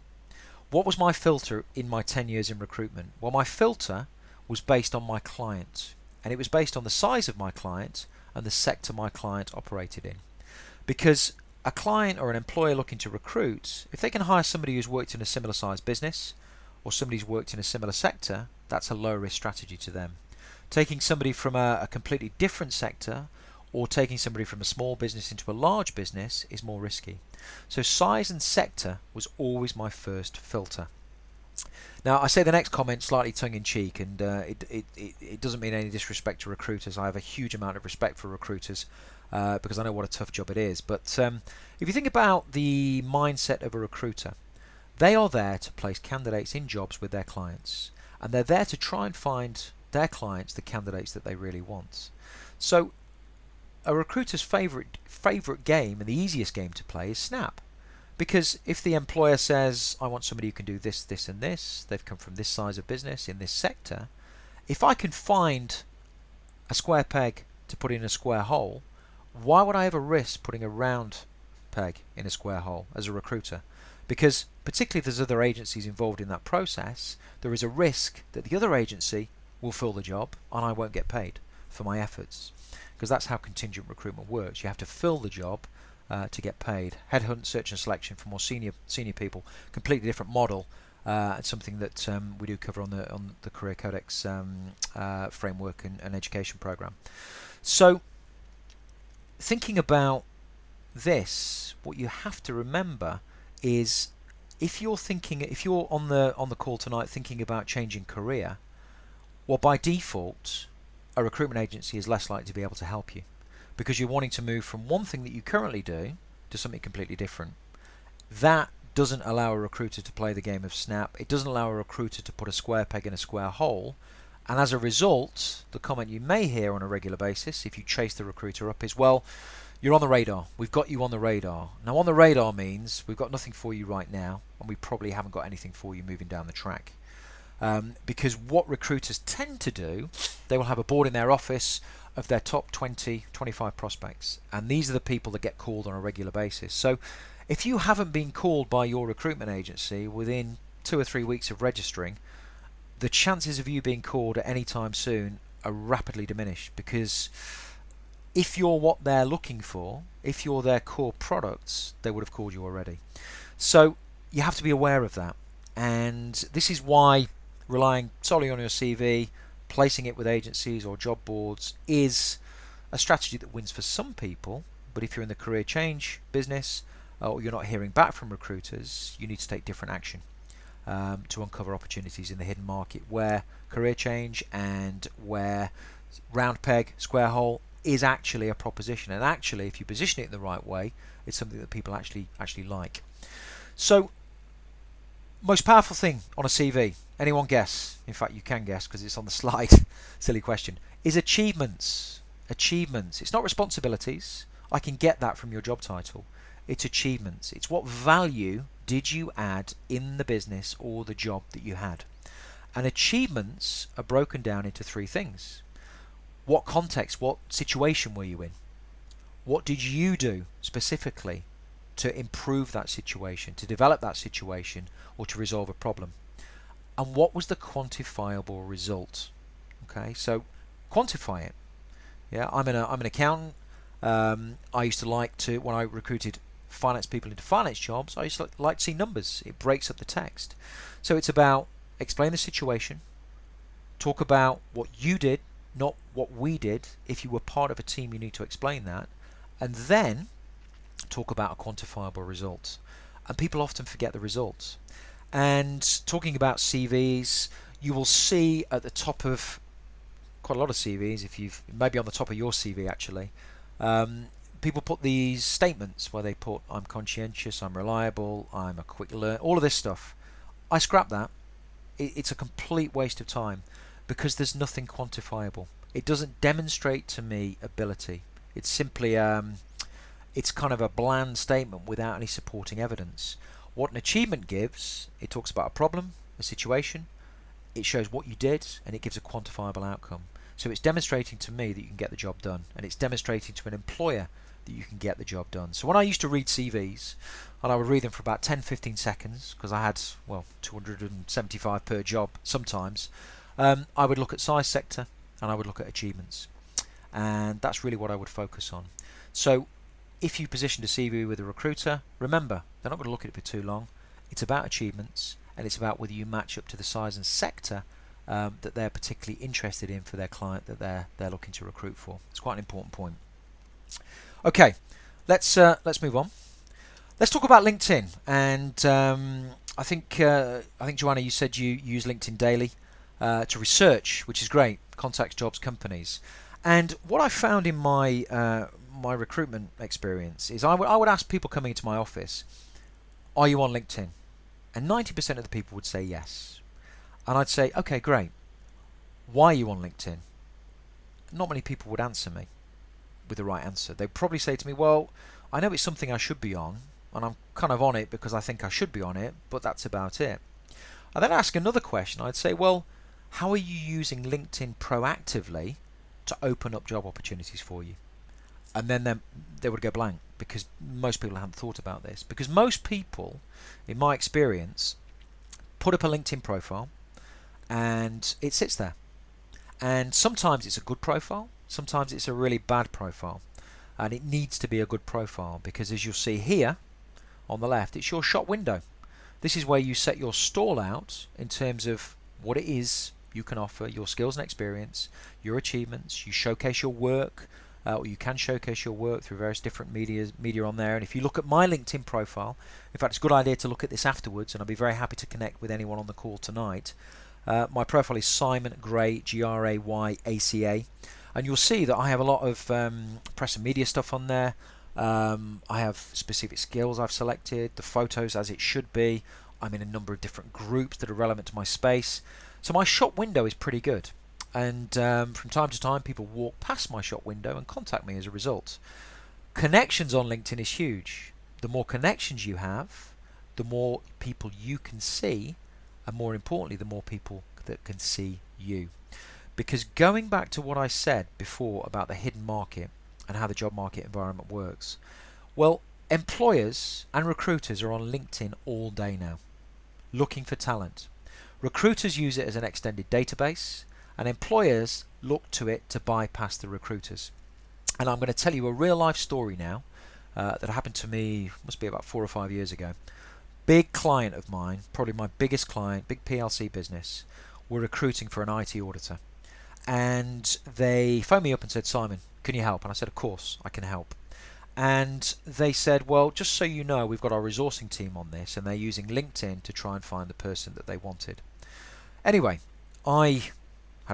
What was my filter in my 10 years in recruitment? Well, my filter was based on my client, and it was based on the size of my client and the sector my client operated in. Because a client or an employer looking to recruit, if they can hire somebody who's worked in a similar sized business or somebody who's worked in a similar sector, that's a low risk strategy to them. Taking somebody from a completely different sector, or taking somebody from a small business into a large business, is more risky. So size and sector was always my first filter. Now, I say the next comment slightly tongue-in-cheek, and it doesn't mean any disrespect to recruiters. I have a huge amount of respect for recruiters because I know what a tough job it is. But if you think about the mindset of a recruiter, they are there to place candidates in jobs with their clients, and they're there to try and find their clients the candidates that they really want. So a recruiter's favorite game, and the easiest game to play, is Snap. Because if the employer says, I want somebody who can do this, this and this, they've come from this size of business in this sector, if I can find a square peg to put in a square hole, why would I ever risk putting a round peg in a square hole as a recruiter? Because particularly if there's other agencies involved in that process, there is a risk that the other agency will fill the job and I won't get paid for my efforts. Because that's how contingent recruitment works. You have to fill the job to get paid. Headhunt, search and selection for more senior people, completely different model. It's something that we do cover on the Career Codex framework and education program. So, thinking about this, what you have to remember is, if you're on the call tonight thinking about changing career, well, by default, a recruitment agency is less likely to be able to help you, because you're wanting to move from one thing that you currently do to something completely different. That doesn't allow a recruiter to play the game of Snap. It doesn't allow a recruiter to put a square peg in a square hole. And as a result, the comment you may hear on a regular basis if you chase the recruiter up is, well, you're on the radar. We've got you on the radar. Now, on the radar means we've got nothing for you right now, and we probably haven't got anything for you moving down the track. Because what recruiters tend to do, they will have a board in their office of their top 20, 25 prospects, and these are the people that get called on a regular basis. So if you haven't been called by your recruitment agency within 2 or 3 weeks of registering, the chances of you being called at any time soon are rapidly diminished, because if you're what they're looking for, if you're their core products, they would have called you already. So you have to be aware of that, and this is why relying solely on your CV, placing it with agencies or job boards, is a strategy that wins for some people. But if you're in the career change business, or you're not hearing back from recruiters, you need to take different action to uncover opportunities in the hidden market, where career change and where round peg, square hole is actually a proposition, and actually if you position it in the right way, it's something that people actually like. So, most powerful thing on a CV, anyone guess? In fact, you can guess because it's on the slide. Silly question. Is achievements. Achievements. It's not responsibilities. I can get that from your job title. It's achievements. It's what value did you add in the business or the job that you had. And achievements are broken down into three things. What context, what situation were you in? What did you do specifically to improve that situation, to develop that situation, or to resolve a problem? And what was the quantifiable result? Okay, so quantify it. Yeah, I'm an accountant. I used to like to, when I recruited finance people into finance jobs, I used to like to see numbers. It breaks up the text. So it's about explain the situation, talk about what you did, not what we did. If you were part of a team, you need to explain that, and then talk about a quantifiable result. And people often forget the results. And talking about CVs, you will see at the top of quite a lot of CVs, if you've maybe on the top of your CV actually, people put these statements where they put I'm conscientious, I'm reliable, I'm a quick learner, all of this stuff. I scrap that. It's a complete waste of time because there's nothing quantifiable. It doesn't demonstrate to me ability. It's simply it's kind of a bland statement without any supporting evidence. What an achievement gives, it talks about a problem, a situation, it shows what you did, and it gives a quantifiable outcome. So it's demonstrating to me that you can get the job done, and it's demonstrating to an employer that you can get the job done. So when I used to read CVs, and I would read them for about 10-15 seconds, because I had, well, 275 per job sometimes, I would look at size, sector, and I would look at achievements. And that's really what I would focus on. So if you positioned a CV with a recruiter, remember, they're not going to look at it for too long. It's about achievements, and it's about whether you match up to the size and sector that they're particularly interested in for their client that they're looking to recruit for. It's quite an important point. Okay, let's move on. Let's talk about LinkedIn. And I think Joanna, you said you use LinkedIn daily to research, which is great. Contacts, jobs, companies. And what I found in my my recruitment experience is I would ask people coming into my office, are you on LinkedIn? And 90% of the people would say yes. And I'd say, okay, great. Why are you on LinkedIn? Not many people would answer me with the right answer. They'd probably say to me, well, I know it's something I should be on, and I'm kind of on it because I think I should be on it, but that's about it. And then ask another question. I'd say, well, how are you using LinkedIn proactively to open up job opportunities for you? And then they would go blank because most people hadn't thought about this. Because most people, in my experience, put up a LinkedIn profile and it sits there. And sometimes it's a good profile, sometimes it's a really bad profile. And it needs to be a good profile because, as you'll see here on the left, it's your shop window. This is where you set your stall out in terms of what it is you can offer, your skills and experience, your achievements. You showcase your work, or you can showcase your work through various different media on there. And if you look at my LinkedIn profile, in fact, it's a good idea to look at this afterwards, and I'll be very happy to connect with anyone on the call tonight. My profile is Simon Gray, GrayACA, and you'll see that I have a lot of press and media stuff on there. I have specific skills I've selected, the photos as it should be. I'm in a number of different groups that are relevant to my space. So my shop window is pretty good. And from time to time people walk past my shop window and contact me as a result. Connections on LinkedIn is huge. The more connections you have, the more people you can see, and more importantly, the more people that can see you. Because going back to what I said before about the hidden market and how the job market environment works, well, employers and recruiters are on LinkedIn all day now, looking for talent. Recruiters use it as an extended database, and employers look to it to bypass the recruiters. And I'm going to tell you a real life story now that happened to me, must be about 4 or 5 years ago. Big client of mine, probably my biggest client, big PLC business, were recruiting for an IT auditor. And they phoned me up and said, Simon, can you help? And I said, of course, I can help. And they said, well, just so you know, we've got our resourcing team on this, and they're using LinkedIn to try and find the person that they wanted. Anyway, I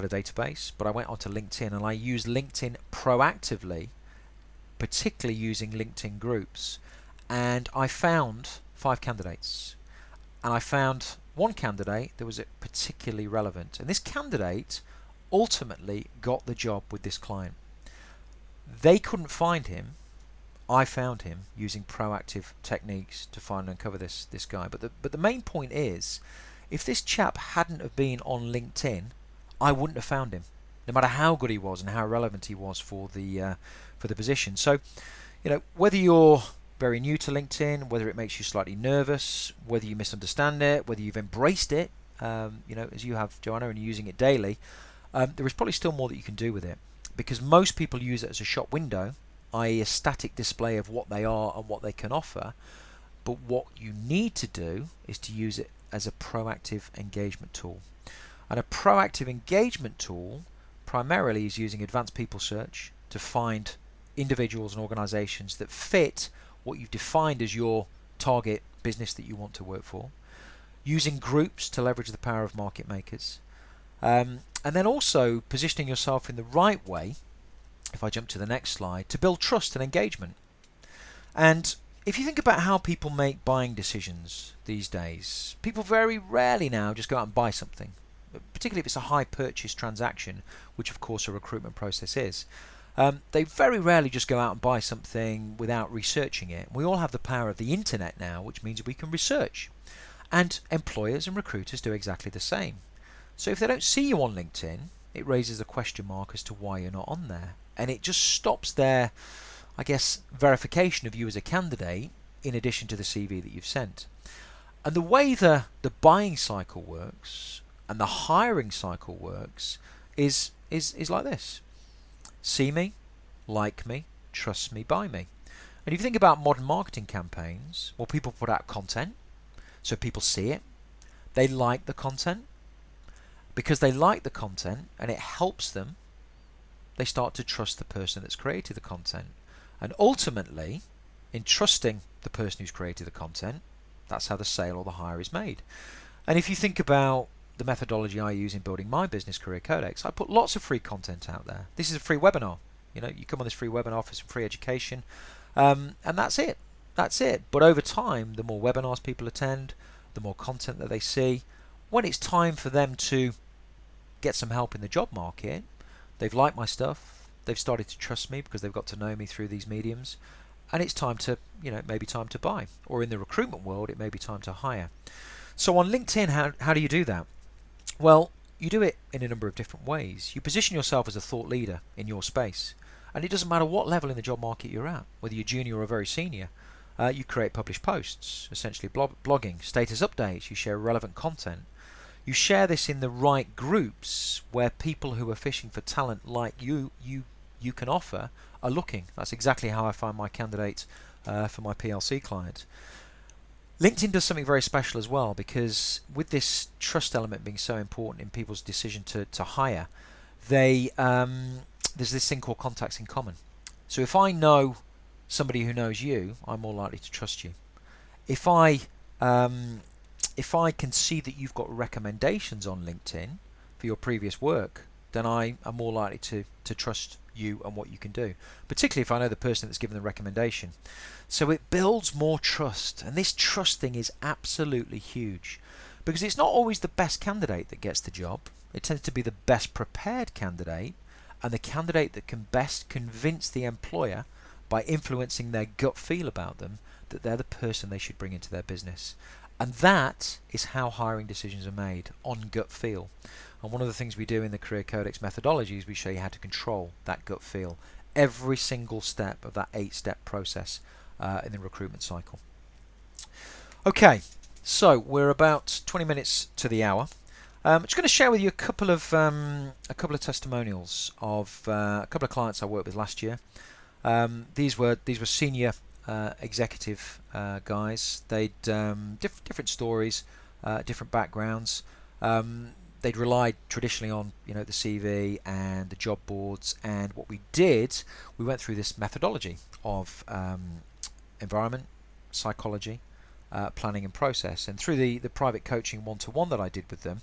had a database, but I went onto LinkedIn and I used LinkedIn proactively, particularly using LinkedIn groups, and I found 5 candidates. And I found one candidate that was particularly relevant, and this candidate ultimately got the job with this client. They couldn't find him. I found him using proactive techniques to find and uncover this guy. But the main point is, if this chap hadn't have been on LinkedIn, I wouldn't have found him, no matter how good he was and how relevant he was for the position. So, whether you're very new to LinkedIn, whether it makes you slightly nervous, whether you misunderstand it, whether you've embraced it, as you have, Joanna, and you're using it daily, there is probably still more that you can do with it, because most people use it as a shop window, i.e. a static display of what they are and what they can offer. But what you need to do is to use it as a proactive engagement tool. And a proactive engagement tool primarily is using advanced people search to find individuals and organizations that fit what you've defined as your target business that you want to work for, using groups to leverage the power of market makers, and then also positioning yourself in the right way, if I jump to the next slide, to build trust and engagement. And if you think about how people make buying decisions these days, people very rarely now just go out and buy something, particularly if it's a high purchase transaction, which of course a recruitment process is. They very rarely just go out and buy something without researching it. We all have the power of the internet now, which means we can research. And employers and recruiters do exactly the same. So if they don't see you on LinkedIn, it raises a question mark as to why you're not on there. And it just stops their, verification of you as a candidate in addition to the CV that you've sent. And the way the buying cycle works and the hiring cycle works is like this. See me, like me, trust me, buy me. And if you think about modern marketing campaigns, well, people put out content, so people see it. They like the content. Because they like the content and it helps them, they start to trust the person that's created the content. And ultimately, in trusting the person who's created the content, that's how the sale or the hire is made. And if you think about the methodology I use in building my business career Codex, I put lots of free content out there. This is a free webinar. You come on this free webinar for some free education, and that's it. That's it. But over time, the more webinars people attend, the more content that they see. When it's time for them to get some help in the job market, they've liked my stuff, they've started to trust me because they've got to know me through these mediums, and it's time to, it may be time to buy. Or in the recruitment world, it may be time to hire. So on LinkedIn, how do you do that? Well, you do it in a number of different ways. You position yourself as a thought leader in your space, and it doesn't matter what level in the job market you're at, whether you're junior or very senior. You create published posts, essentially blogging, status updates, you share relevant content. You share this in the right groups where people who are fishing for talent like you can offer are looking. That's exactly how I find my candidates for my PLC client. LinkedIn does something very special as well, because with this trust element being so important in people's decision to hire, there's this thing called contacts in common. So if I know somebody who knows you, I'm more likely to trust you. If I can see that you've got recommendations on LinkedIn for your previous work, then I am more likely to trust you and what you can do, particularly if I know the person that's given the recommendation. So it builds more trust, and this trust thing is absolutely huge, because it's not always the best candidate that gets the job. It tends to be the best prepared candidate, and the candidate that can best convince the employer by influencing their gut feel about them that they're the person they should bring into their business. And that is how hiring decisions are made, on gut feel. And one of the things we do in the Career Codex methodology is we show you how to control that gut feel, every single step of that 8-step process in the recruitment cycle. Okay, so we're about 20 minutes to the hour. I'm just going to share with you a couple of testimonials of a couple of clients I worked with last year. These were senior executive guys. They'd different stories, different backgrounds. They'd relied traditionally on the CV and the job boards, and what we did, we went through this methodology of environment, psychology, planning and process. And through the private coaching one-to-one that I did with them,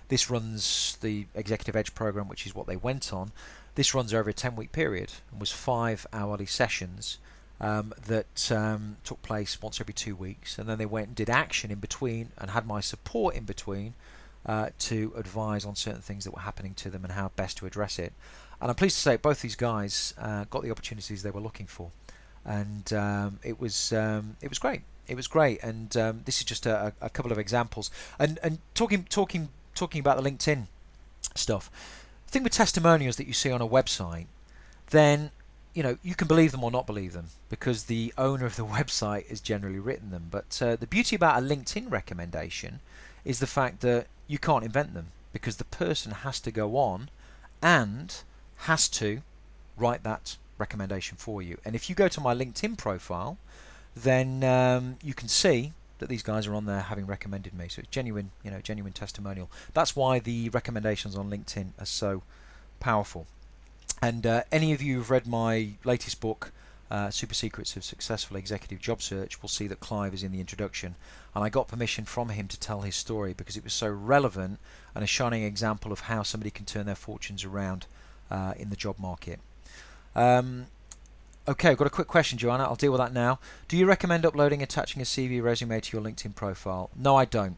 This runs the Executive Edge program, which is what they went on. This runs over a 10-week period and was 5 hourly sessions that took place once every 2 weeks, and then they went and did action in between and had my support in between to advise on certain things that were happening to them and how best to address it. And I'm pleased to say both these guys got the opportunities they were looking for, and it was great. It was great, and this is just a couple of examples. And talking about the LinkedIn stuff, the thing with testimonials that you see on a website, then you can believe them or not believe them because the owner of the website has generally written them. But the beauty about a LinkedIn recommendation is the fact that you can't invent them, because the person has to go on and has to write that recommendation for you. And if you go to my LinkedIn profile, then you can see that these guys are on there having recommended me. So it's genuine, genuine testimonial. That's why the recommendations on LinkedIn are so powerful. And any of you who've read my latest book, Super Secrets of Successful Executive Job Search, will see that Clive is in the introduction, and I got permission from him to tell his story because it was so relevant and a shining example of how somebody can turn their fortunes around in the job market. Okay, I've got a quick question, Joanna. I'll deal with that now. Do you recommend uploading, attaching a CV resume to your LinkedIn profile? No, I don't.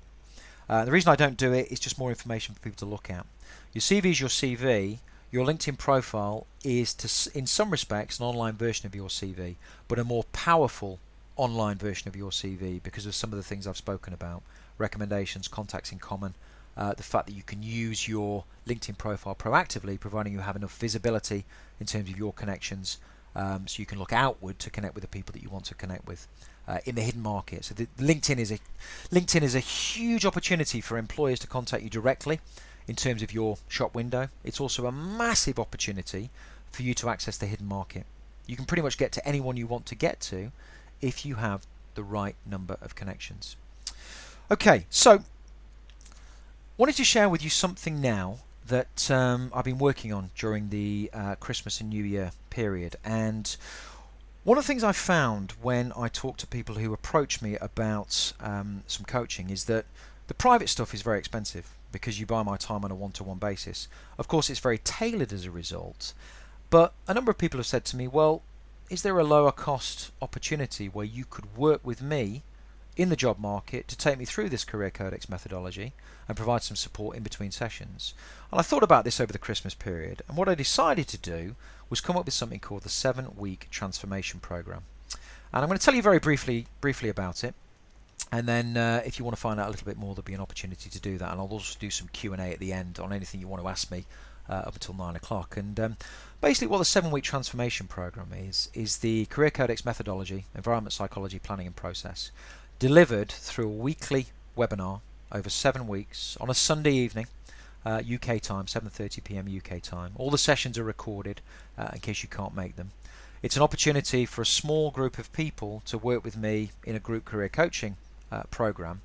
The reason I don't do it is just more information for people to look at. Your CV is your CV. Your LinkedIn profile is, in some respects, an online version of your CV, but a more powerful online version of your CV because of some of the things I've spoken about. Recommendations, contacts in common, the fact that you can use your LinkedIn profile proactively, providing you have enough visibility in terms of your connections, so you can look outward to connect with the people that you want to connect with in the hidden market. So LinkedIn is a huge opportunity for employers to contact you directly in terms of your shop window. It's also a massive opportunity for you to access the hidden market. You can pretty much get to anyone you want to get to if you have the right number of connections. Okay, so wanted to share with you something now that I've been working on during the Christmas and New Year period. And one of the things I found when I talk to people who approach me about some coaching is that the private stuff is very expensive because you buy my time on a one-to-one basis. Of course, it's very tailored as a result, but a number of people have said to me, well, is there a lower cost opportunity where you could work with me in the job market to take me through this Career Codex methodology and provide some support in between sessions? And I thought about this over the Christmas period, and what I decided to do was come up with something called the 7-week transformation program. And I'm going to tell you very briefly about it. And then if you want to find out a little bit more, there'll be an opportunity to do that. And I'll also do some Q&A at the end on anything you want to ask me up until 9 o'clock. And basically what the 7-week transformation program is the Career Codex methodology, environment, psychology, planning and process, delivered through a weekly webinar over 7 weeks on a Sunday evening, UK time, 7:30 p.m. UK time. All the sessions are recorded in case you can't make them. It's an opportunity for a small group of people to work with me in a group career coaching program,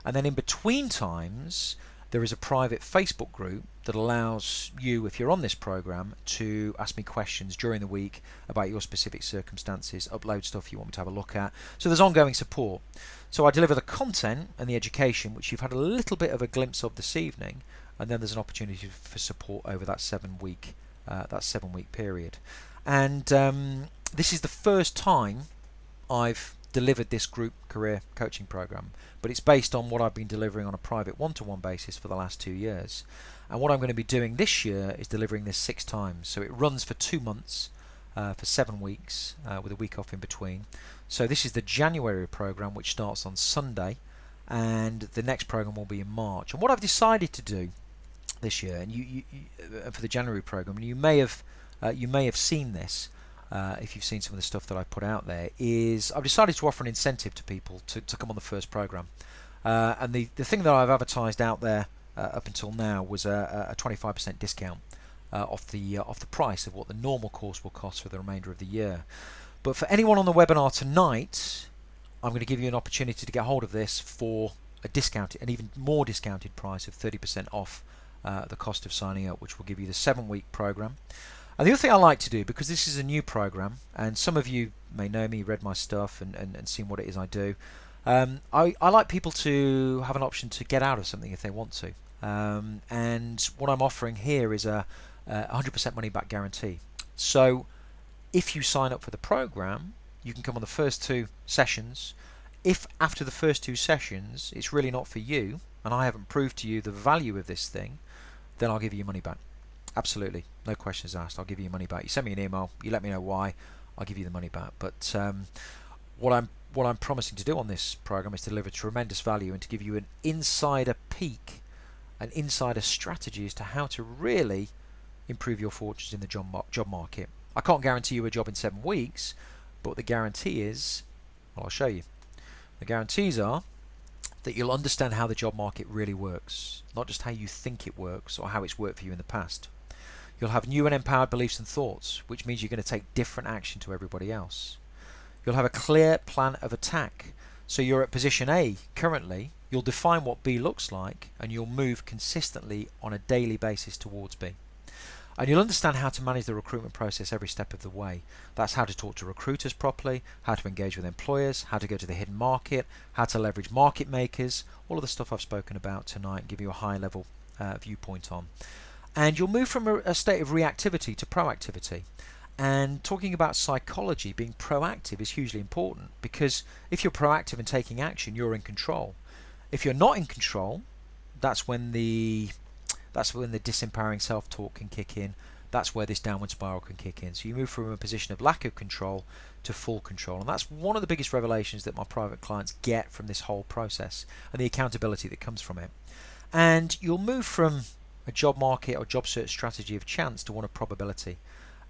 and then in between times there is a private Facebook group that allows you, if you're on this program, to ask me questions during the week about your specific circumstances, upload stuff you want me to have a look at. So there's ongoing support. So I deliver the content and the education, which you've had a little bit of a glimpse of this evening, and then there's an opportunity for support over that 7-week period. And this is the first time I've delivered this group career coaching program, but it's based on what I've been delivering on a private one-to-one basis for the last 2 years. And what I'm going to be doing this year is delivering this 6 times. So it runs for 2 months, for 7 weeks, with a week off in between. So this is the January program, which starts on Sunday, and the next program will be in March. And what I've decided to do this year, and you for the January program, and you may have seen this if you've seen some of the stuff that I put out there, is I've decided to offer an incentive to people to come on the first program. And the thing that I've advertised out there up until now was a 25% discount off the price of what the normal course will cost for the remainder of the year. But for anyone on the webinar tonight, I'm going to give you an opportunity to get hold of this for an even more discounted price of 30% off the cost of signing up, which will give you the 7-week program. And the other thing I like to do, because this is a new program, and some of you may know me, read my stuff and seen what it is I do, I like people to have an option to get out of something if they want to. And what I'm offering here is a 100% money back guarantee. So if you sign up for the program, you can come on the first 2 sessions. If after the first 2 sessions it's really not for you, and I haven't proved to you the value of this thing, then I'll give you your money back. Absolutely, no questions asked. I'll give you your money back. You send me an email, you let me know why, I'll give you the money back. But what I'm promising to do on this program is to deliver tremendous value and to give you an insider peek, an insider strategy as to how to really improve your fortunes in the job market. I can't guarantee you a job in 7 weeks, but the guarantee is, well, I'll show you. The guarantees are that you'll understand how the job market really works, not just how you think it works or how it's worked for you in the past. You'll have new and empowered beliefs and thoughts, which means you're going to take different action to everybody else. You'll have a clear plan of attack. So you're at position A currently, you'll define what B looks like, and you'll move consistently on a daily basis towards B. And you'll understand how to manage the recruitment process every step of the way. That's how to talk to recruiters properly, how to engage with employers, how to go to the hidden market, how to leverage market makers, all of the stuff I've spoken about tonight and give you a high level viewpoint on. And you'll move from a state of reactivity to proactivity. And talking about psychology, being proactive is hugely important, because if you're proactive and taking action, you're in control. If you're not in control, that's when the disempowering self-talk can kick in. That's where this downward spiral can kick in. So you move from a position of lack of control to full control. And that's one of the biggest revelations that my private clients get from this whole process, and the accountability that comes from it. And you'll move from a job market or job search strategy of chance to one of probability.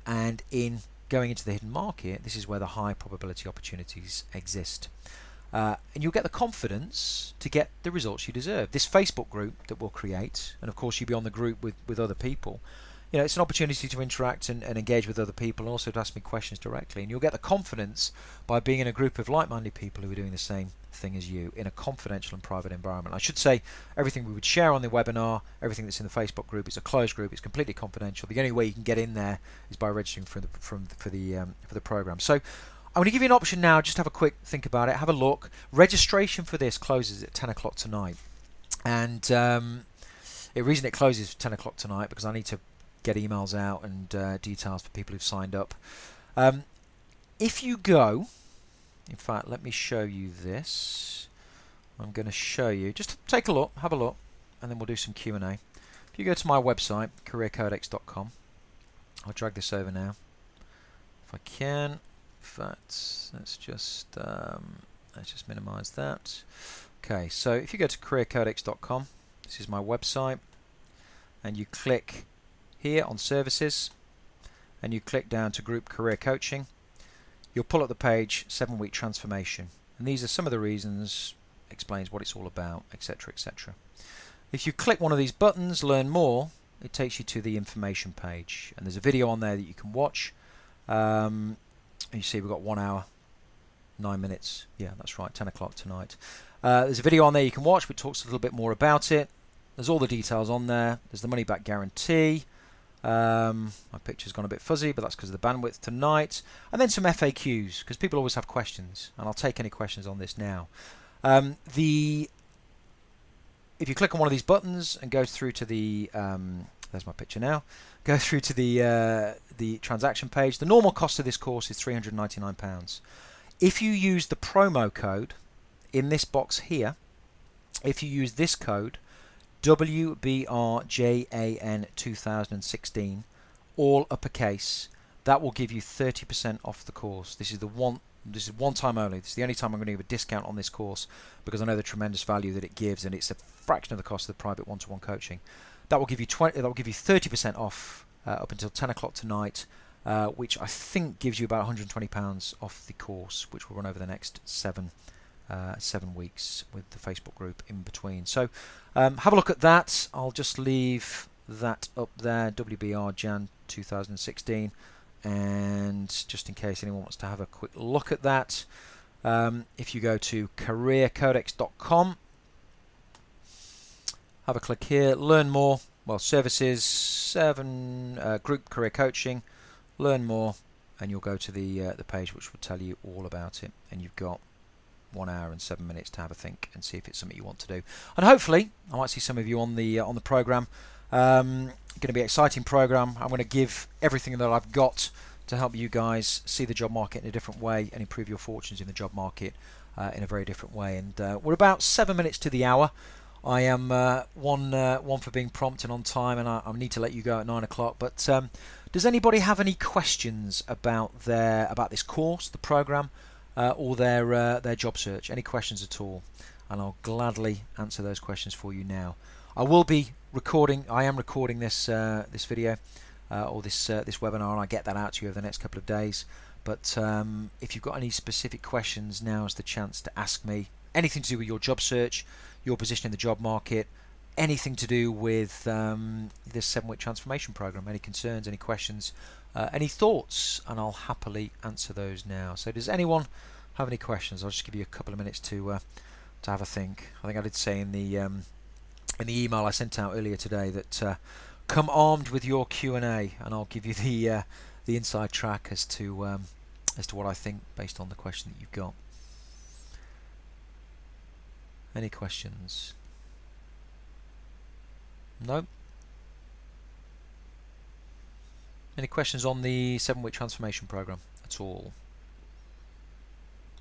And in going into the hidden market, this is where the high probability opportunities exist. And you'll get the confidence to get the results you deserve. This Facebook group that we'll create, and of course you'll be on the group with other people, you know, it's an opportunity to interact and engage with other people, and also to ask me questions directly. And you'll get the confidence by being in a group of like-minded people who are doing the same thing as you in a confidential and private environment. I should say everything we would share on the webinar, everything that's in the Facebook group, is a closed group. It's completely confidential. The only way you can get in there is by registering for the program. So I'm going to give you an option now. Just have a quick think about it. Have a look. Registration for this closes at 10 o'clock tonight. And the reason it closes at 10 o'clock tonight because I need to get emails out and details for people who've signed up. If you go, in fact, let me show you this. I'm going to show you. Just take a look, have a look, and then we'll do some Q&A. If you go to my website, careercodex.com, I'll drag this over now, if I can. In fact, let's just minimize that. Okay, so if you go to careercodex.com, this is my website, and you click here on services, and you click down to group career coaching, you'll pull up the page 7-week transformation, and these are some of the reasons, explains what it's all about, etc., etc. If you click one of these buttons, learn more, it takes you to the information page, and there's a video on there that you can watch. You see we've got 1 hour 9 minutes, yeah, that's right, 10 o'clock tonight. There's a video on there you can watch which talks a little bit more about it. There's all the details on there. There's the money back guarantee. My picture's gone a bit fuzzy, but that's because of the bandwidth tonight. And then some FAQs, because people always have questions, and I'll take any questions on this now. If you click on one of these buttons and go through to the there's my picture now. Go through to the transaction page. The normal cost of this course is £399. If you use the promo code in this box here, if you use this code WBRJAN 2016, all uppercase, that will give you 30% off the course. This is one time only. This is the only time I'm going to give a discount on this course, because I know the tremendous value that it gives, and it's a fraction of the cost of the private one-to-one coaching. That will give you 30% off up until 10 o'clock tonight, which I think gives you about £120 off the course, which will run over the next 7 weeks with the Facebook group in between. So have a look at that. I'll just leave that up there, WBR Jan 2016, and just in case anyone wants to have a quick look at that, if you go to careercodex.com, have a click here, learn more, well, services, group career coaching, learn more, and you'll go to the page which will tell you all about it, and you've got 1 hour and 7 minutes to have a think and see if it's something you want to do. And hopefully, I might see some of you on the program. Going to be an exciting program. I'm going to give everything that I've got to help you guys see the job market in a different way and improve your fortunes in the job market in a very different way. And we're about 7 minutes to the hour. I am one for being prompt and on time, and I need to let you go at 9 o'clock. But does anybody have any questions about this course, the program, or their job search? Any questions at all? And I'll gladly answer those questions for you now. I will be recording. I am recording this video or this webinar, and I'll get that out to you over the next couple of days. But if you've got any specific questions, now is the chance to ask me. Anything to do with your job search, your position in the job market, anything to do with this 7-week transformation program, any concerns, any questions, any thoughts, and I'll happily answer those now. So does anyone have any questions? I'll just give you a couple of minutes to have a think. I think I did say in the email I sent out earlier today that come armed with your Q&A, and I'll give you the inside track as to what I think based on the question that you've got. Any questions? No? Any questions on the 7-week transformation program at all?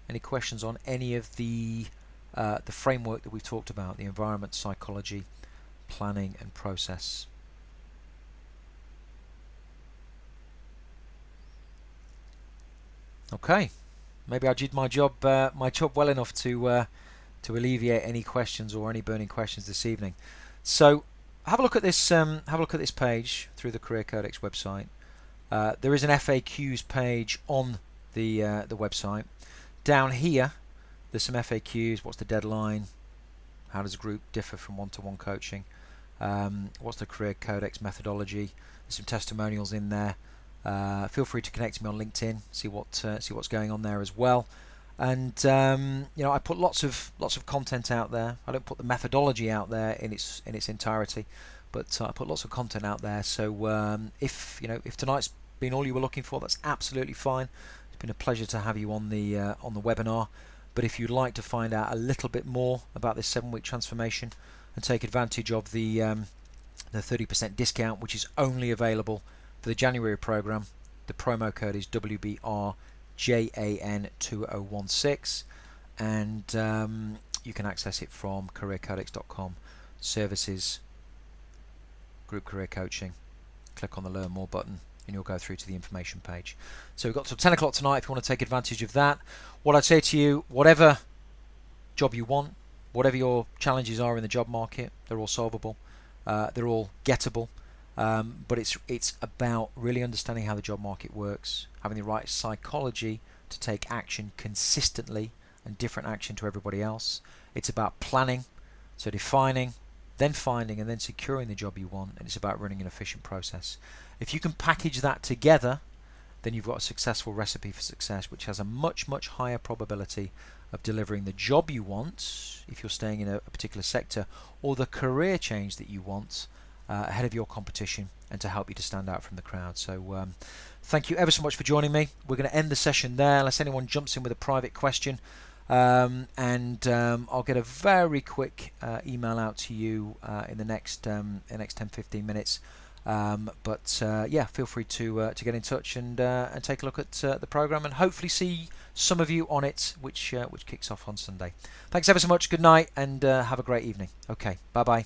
Any questions on any of the framework that we've talked about, the environment, psychology, planning and process? Okay, maybe I did my job well enough to alleviate any questions or any burning questions this evening. So have a look at this. Have a look at this page through the Career Codex website. There is an FAQs page on the website. Down here, there's some FAQs. What's the deadline? How does a group differ from one-to-one coaching? What's the Career Codex methodology? There's some testimonials in there. Feel free to connect to me on LinkedIn. See what's going on there as well. And I put lots of content out there. I don't put the methodology out there in its entirety, but I put lots of content out there. So if tonight's been all you were looking for, that's absolutely fine. It's been a pleasure to have you on the webinar. But if you'd like to find out a little bit more about this 7-week transformation and take advantage of the 30% discount, which is only available for the January program, the promo code is WBRJAN2016, and you can access it from careercodex.com, services, group career coaching. Click on the learn more button and you'll go through to the information page. So we've got till 10 o'clock tonight if you want to take advantage of that. What I'd say to you, whatever job you want, whatever your challenges are in the job market, they're all solvable, they're all gettable. But it's about really understanding how the job market works, having the right psychology to take action consistently and different action to everybody else. It's about planning, so defining, then finding and then securing the job you want, and it's about running an efficient process. If you can package that together, then you've got a successful recipe for success, which has a much higher probability of delivering the job you want if you're staying in a particular sector, or the career change that you want ahead of your competition, and to help you to stand out from the crowd. So thank you ever so much for joining me. We're going to end the session there unless anyone jumps in with a private question, and I'll get a very quick email out to you in the next 10-15 minutes. Yeah, feel free to get in touch and take a look at the program, and hopefully see some of you on it, which kicks off on Sunday. Thanks ever so much. Good night, and have a great evening. Okay, bye bye.